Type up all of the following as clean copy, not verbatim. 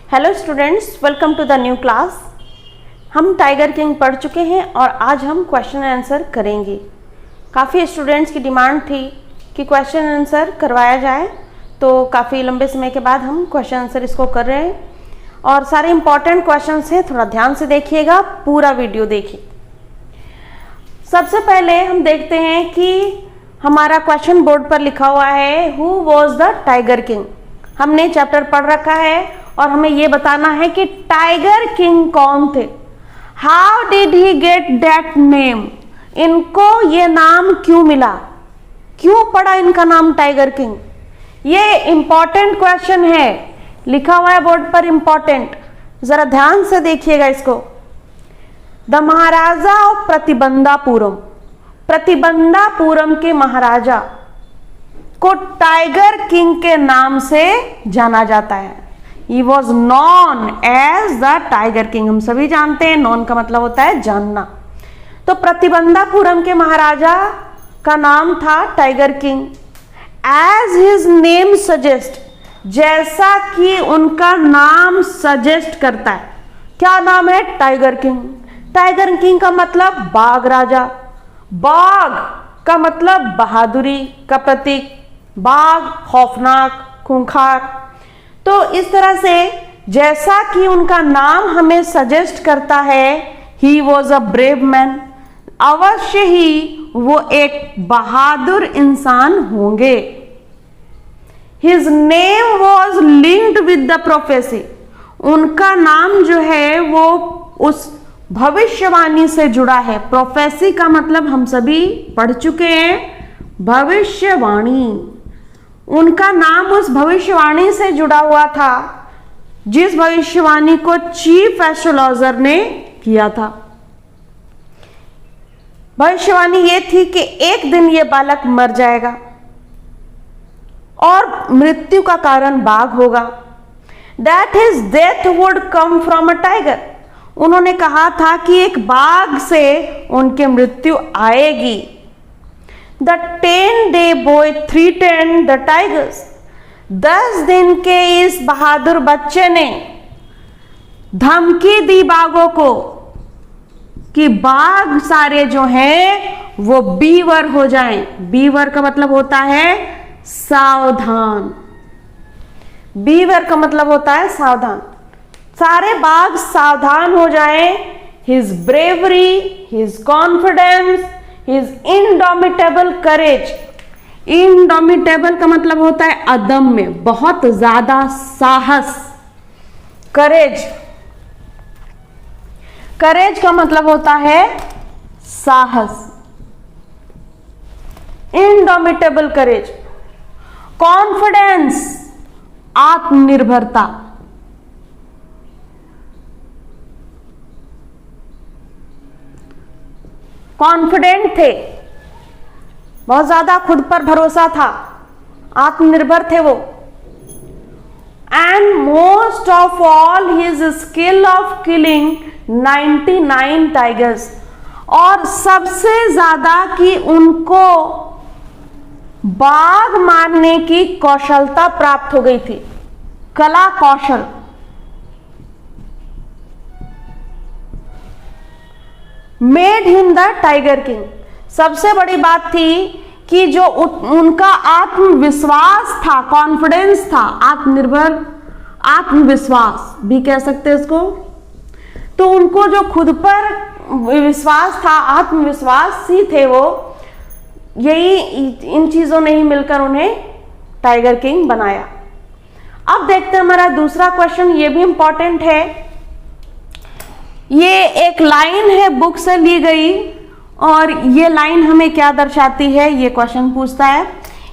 Hello students, welcome to the new class. हम tiger king पढ़ चुके हैं और आज हम क्वेश्चन आंसर करेंगे। काफ़ी स्टूडेंट्स की डिमांड थी कि क्वेश्चन आंसर करवाया जाए, तो काफ़ी लंबे समय के बाद हम क्वेश्चन आंसर इसको कर रहे हैं और सारे इंपॉर्टेंट क्वेश्चंस हैं। थोड़ा ध्यान से देखिएगा, पूरा वीडियो देखिए। सबसे पहले हम देखते हैं कि हमारा क्वेश्चन बोर्ड पर लिखा हुआ है, who was the tiger king. हमने चैप्टर पढ़ रखा है और हमें यह बताना है कि टाइगर किंग कौन थे। How did he get that name, इनको ये नाम क्यों मिला, क्यों पड़ा इनका नाम टाइगर किंग। ये इंपॉर्टेंट क्वेश्चन है, लिखा हुआ है बोर्ड पर इंपॉर्टेंट, जरा ध्यान से देखिएगा इसको। द महाराजा ऑफ प्रतिबंधापुरम, प्रतिबंधापुरम के महाराजा को टाइगर किंग के नाम से जाना जाता है। He was known as the Tiger King। हम सभी जानते हैं known का मतलब होता है जानना। तो प्रतिबंधापुरम के महाराजा का नाम था tiger king. As his name suggest, जैसा कि उनका नाम सजेस्ट करता है। क्या नाम है? Tiger king. टाइगर किंग का मतलब बाघ राजा, बाघ का मतलब बहादुरी का प्रतीक, बाघ खौफनाक, खूंखार। तो इस तरह से जैसा कि उनका नाम हमें सजेस्ट करता है, he was a brave man, अवश्य ही वो एक बहादुर इंसान होंगे। His name was linked with the prophecy, उनका नाम जो है वो उस भविष्यवाणी से जुड़ा है। प्रोफेसी का मतलब हम सभी पढ़ चुके हैं, भविष्यवाणी। उनका नाम उस भविष्यवाणी से जुड़ा हुआ था जिस भविष्यवाणी को चीफ एस्ट्रोलॉजर ने किया था। भविष्यवाणी ये थी कि एक दिन ये बालक मर जाएगा और मृत्यु का कारण बाघ होगा। That his death would come from a tiger, उन्होंने कहा था कि एक बाघ से उनकी मृत्यु आएगी। The 10-day boy threatened the tigers, 10 दिन के इस बहादुर बच्चे ने धमकी दी बाघों को कि बाघ सारे जो हैं वो बीवर हो जाएं। बीवर का मतलब होता है सावधान, बीवर का मतलब होता है सावधान। सारे बाघ सावधान हो जाएं। His bravery, his confidence, His indomitable courage, indomitable का मतलब होता है अदम्य, बहुत ज्यादा साहस। courage, courage का मतलब होता है साहस। indomitable courage, confidence, आत्मनिर्भरता। कॉन्फिडेंट थे, बहुत ज्यादा खुद पर भरोसा था, आत्मनिर्भर थे वो। And most of all his skill of killing 99 tigers, और सबसे ज्यादा कि उनको बाघ मारने की कौशलता प्राप्त हो गई थी, कला कौशल। Made him the tiger king, सबसे बड़ी बात थी कि जो उनका आत्मविश्वास था, कॉन्फिडेंस था, आत्मनिर्भर, आत्मविश्वास भी कह सकते हैं इसको। तो उनको जो खुद पर विश्वास था, आत्मविश्वास ही थे वो, यही इन चीजों ने ही मिलकर उन्हें टाइगर किंग बनाया। अब देखते हैं हमारा दूसरा क्वेश्चन, ये भी इंपॉर्टेंट है। ये एक लाइन है बुक से ली गई और ये लाइन हमें क्या दर्शाती है, ये क्वेश्चन पूछता है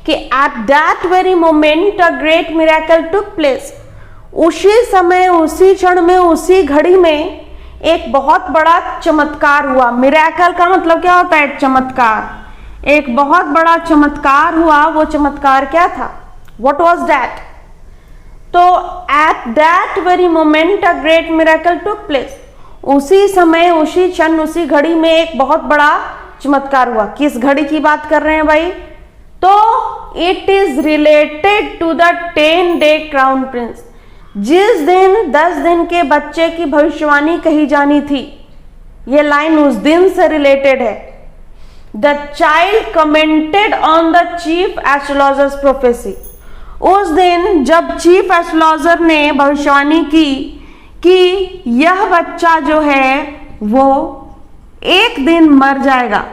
कि eight that very moment a great miracle took place, उसी समय, उसी क्षण में, उसी घड़ी में एक बहुत बड़ा चमत्कार हुआ। मिरेकल का मतलब क्या होता है? चमत्कार। एक बहुत बड़ा चमत्कार हुआ। वो चमत्कार क्या था? What was that? तो at that very moment a great miracle took place, उसी समय, उसी क्षण, उसी घड़ी में एक बहुत बड़ा चमत्कार हुआ। किस घड़ी की बात कर रहे हैं भाई? तो it is related to the 10-day crown prince, जिस दिन 10 दिन के बच्चे की भविष्यवाणी कही जानी थी, ये लाइन उस दिन से रिलेटेड है। The child commented on the chief astrologers prophecy. उस दिन जब चीफ एस्ट्रोलॉजर ने भविष्यवाणी की कि यह बच्चा जो है वो एक दिन मर जाएगा,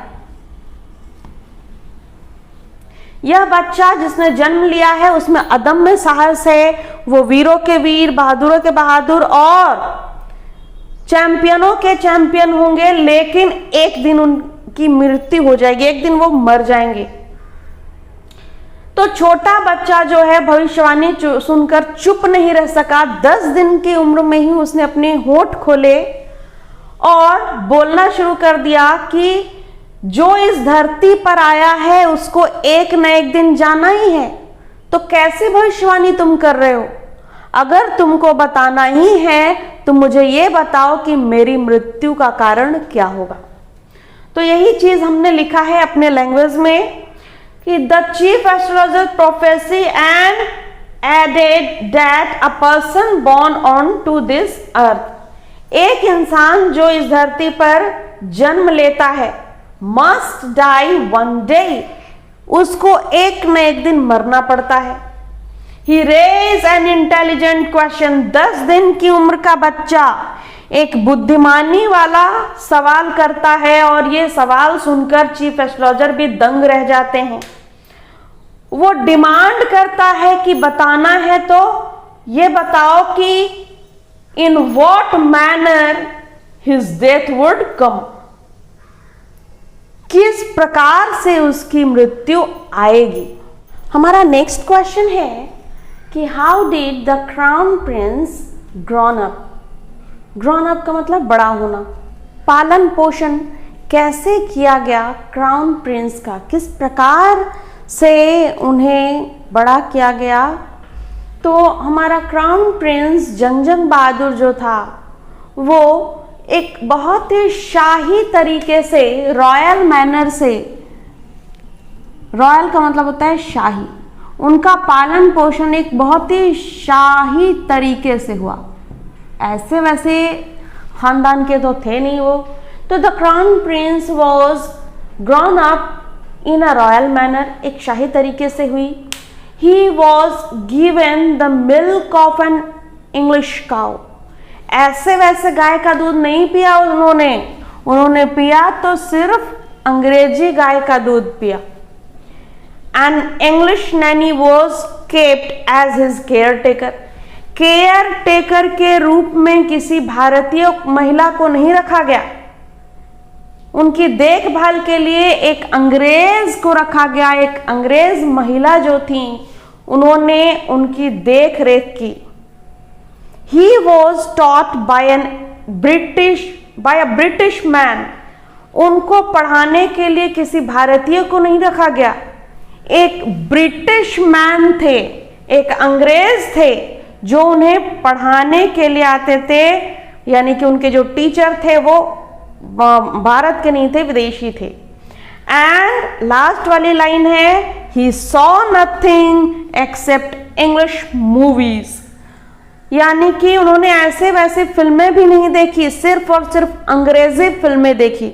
यह बच्चा जिसने जन्म लिया है उसमें अदम्य साहस है, वो वीरों के वीर, बहादुरों के बहादुर और चैंपियनों के चैंपियन होंगे, लेकिन एक दिन उनकी मृत्यु हो जाएगी, एक दिन वो मर जाएंगे। तो छोटा बच्चा जो है भविष्यवाणी सुनकर चुप नहीं रह सका। 10 दिन की उम्र में ही उसने अपने होंठ खोले और बोलना शुरू कर दिया कि जो इस धरती पर आया है उसको एक न एक दिन जाना ही है। तो कैसी भविष्यवाणी तुम कर रहे हो? अगर तुमको बताना ही है तो मुझे ये बताओ कि मेरी मृत्यु का कारण क्या होगा। तो यही चीज हमने लिखा है अपने लैंग्वेज में कि the chief astrologer prophecy and added that a person born on to this earth, एक इंसान जो इस धरती पर जन्म लेता है मस्ट डाई वन डे, उसको एक न एक दिन मरना पड़ता है। ही रेज एन इंटेलिजेंट क्वेश्चन, 10 दिन की उम्र का बच्चा एक बुद्धिमानी वाला सवाल करता है और ये सवाल सुनकर चीफ एस्ट्रोलॉजर भी दंग रह जाते हैं। वो डिमांड करता है कि बताना है तो ये बताओ कि in what manner his death would come, किस प्रकार से उसकी मृत्यु आएगी। हमारा नेक्स्ट क्वेश्चन है कि how did the crown Prince grown up. Grown up का मतलब बड़ा होना। पालन पोषण कैसे किया गया क्राउन प्रिंस का, किस प्रकार से उन्हें बड़ा किया गया। तो हमारा क्राउन प्रिंस जंगजंग बहादुर जो था वो एक बहुत ही शाही तरीके से, रॉयल मैनर से, रॉयल का मतलब होता है शाही, उनका पालन पोषण एक बहुत ही शाही तरीके से हुआ। ऐसे वैसे खानदान के तो थे नहीं वो। तो the crown Prince was grown up in a royal manner, एक शाही तरीके से हुई। He was given the milk of an English cow, ऐसे वैसे गाय का दूध नहीं पिया उन्होंने पिया तो सिर्फ अंग्रेजी गाय का दूध पिया। An English nanny was kept as his caretaker, caretaker के रूप में किसी भारतीय महिला को नहीं रखा गया, उनकी देखभाल के लिए एक अंग्रेज को रखा गया। एक अंग्रेज महिला जो थी उन्होंने उनकी देख रेख की। He was taught by a British man, उनको पढ़ाने के लिए किसी भारतीय को नहीं रखा गया, एक ब्रिटिश मैन थे, एक अंग्रेज थे जो उन्हें पढ़ाने के लिए आते थे, यानी कि उनके जो टीचर थे वो भारत के नहीं थे, विदेशी थे। एंड लास्ट वाली लाइन है he saw nothing accept English movies, यानी कि उन्होंने ऐसे वैसे फिल्में भी नहीं देखी, सिर्फ और सिर्फ अंग्रेजी फिल्में देखी।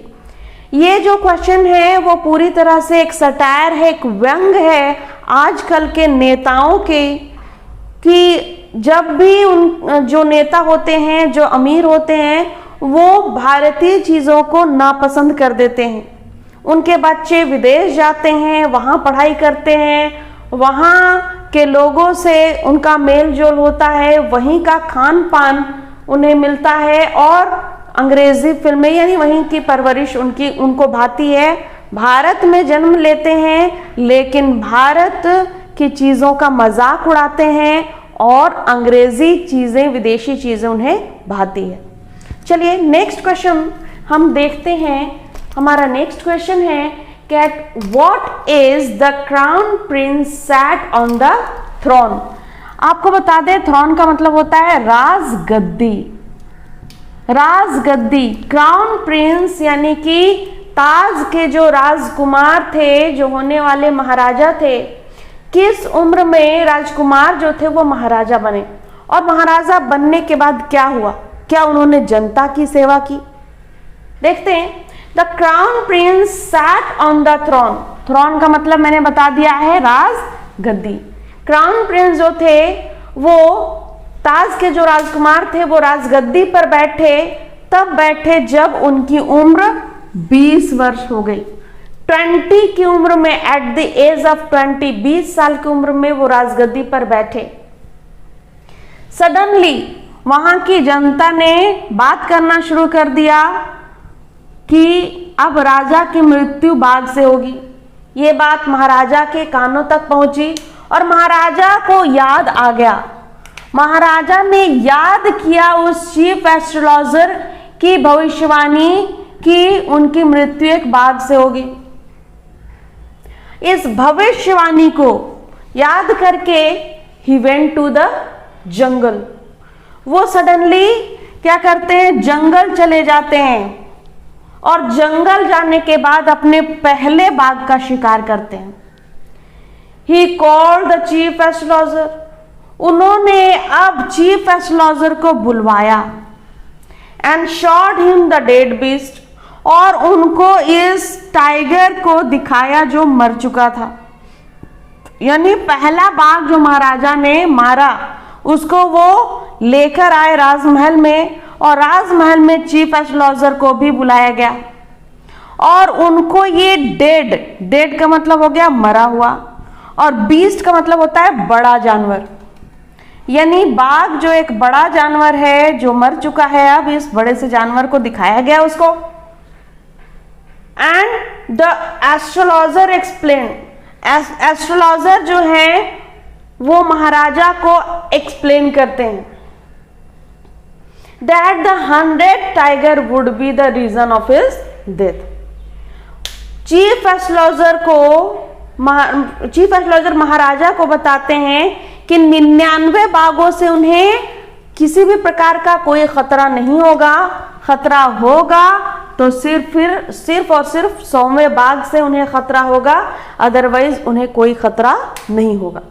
ये जो क्वेश्चन है वो पूरी तरह से एक सटायर है, एक व्यंग है आजकल के नेताओं के, कि जब भी उन जो नेता होते हैं, जो अमीर होते हैं, वो भारतीय चीज़ों को नापसंद कर देते हैं। उनके बच्चे विदेश जाते हैं, वहाँ पढ़ाई करते हैं, वहाँ के लोगों से उनका मेल जोल होता है, वहीं का खान पान उन्हें मिलता है और अंग्रेजी फिल्में यानी वहीं की परवरिश उनको भाती है। भारत में जन्म लेते हैं लेकिन भारत की चीज़ों का मजाक उड़ाते हैं और अंग्रेजी चीज़ें, विदेशी चीज़ें उन्हें भाती है। चलिए नेक्स्ट क्वेश्चन हम देखते हैं। हमारा नेक्स्ट क्वेश्चन है कि what is the crown prince sat on the throne. आपको बता दें थ्रोन का मतलब होता है राजगद्दी। राजगद्दी, क्राउन प्रिंस यानी कि ताज के जो राजकुमार थे, जो होने वाले महाराजा थे, किस उम्र में राजकुमार जो थे वो महाराजा बने और महाराजा बनने के बाद क्या हुआ, क्या उन्होंने जनता की सेवा की? देखते हैं। The crown prince sat on the throne. Throne का मतलब मैंने बता दिया है, राज गद्दी। क्राउन प्रिंस जो थे वो ताज के जो राजकुमार थे वो राजगद्दी पर बैठे, तब बैठे जब उनकी उम्र 20 वर्ष हो गई। 20 की उम्र में, एट द एज ऑफ 20 साल की उम्र में वो राजगद्दी पर बैठे। सडनली वहां की जनता ने बात करना शुरू कर दिया कि अब राजा की मृत्यु बाघ से होगी। ये बात महाराजा के कानों तक पहुंची और महाराजा को याद आ गया। महाराजा ने याद किया उस चीफ एस्ट्रोलॉजर की भविष्यवाणी कि उनकी मृत्यु एक बाघ से होगी। इस भविष्यवाणी को याद करके ही वेंट टू द जंगल। वो सडनली क्या करते हैं, जंगल चले जाते हैं और जंगल जाने के बाद अपने पहले बाघ का शिकार करते हैं। He called the chief astrologer. उन्होंने अब चीफ एस्ट्रोलॉजर को बुलवाया and shot him the dead beast, और उनको इस टाइगर को दिखाया जो मर चुका था। यानी पहला बाघ जो महाराजा ने मारा उसको वो लेकर आए राजमहल में, और राजमहल में चीफ एस्ट्रोलॉजर को भी बुलाया गया और उनको ये डेड का मतलब हो गया मरा हुआ, और बीस्ट का मतलब होता है बड़ा जानवर। यानी बाघ जो एक बड़ा जानवर है जो मर चुका है, अब इस बड़े से जानवर को दिखाया गया उसको। And the astrologer explain. Astrologer जो है वो महाराजा को एक्सप्लेन करते हैं that the 100 tiger would be the reason of his death. Chief astrologer maharaja को बताते हैं कि 99 बाघों से उन्हें किसी भी प्रकार का कोई खतरा नहीं होगा। खतरा होगा तो सिर्फ और सिर्फ 100वें बाघ से उन्हें खतरा होगा, अदरवाइज उन्हें कोई खतरा नहीं होगा।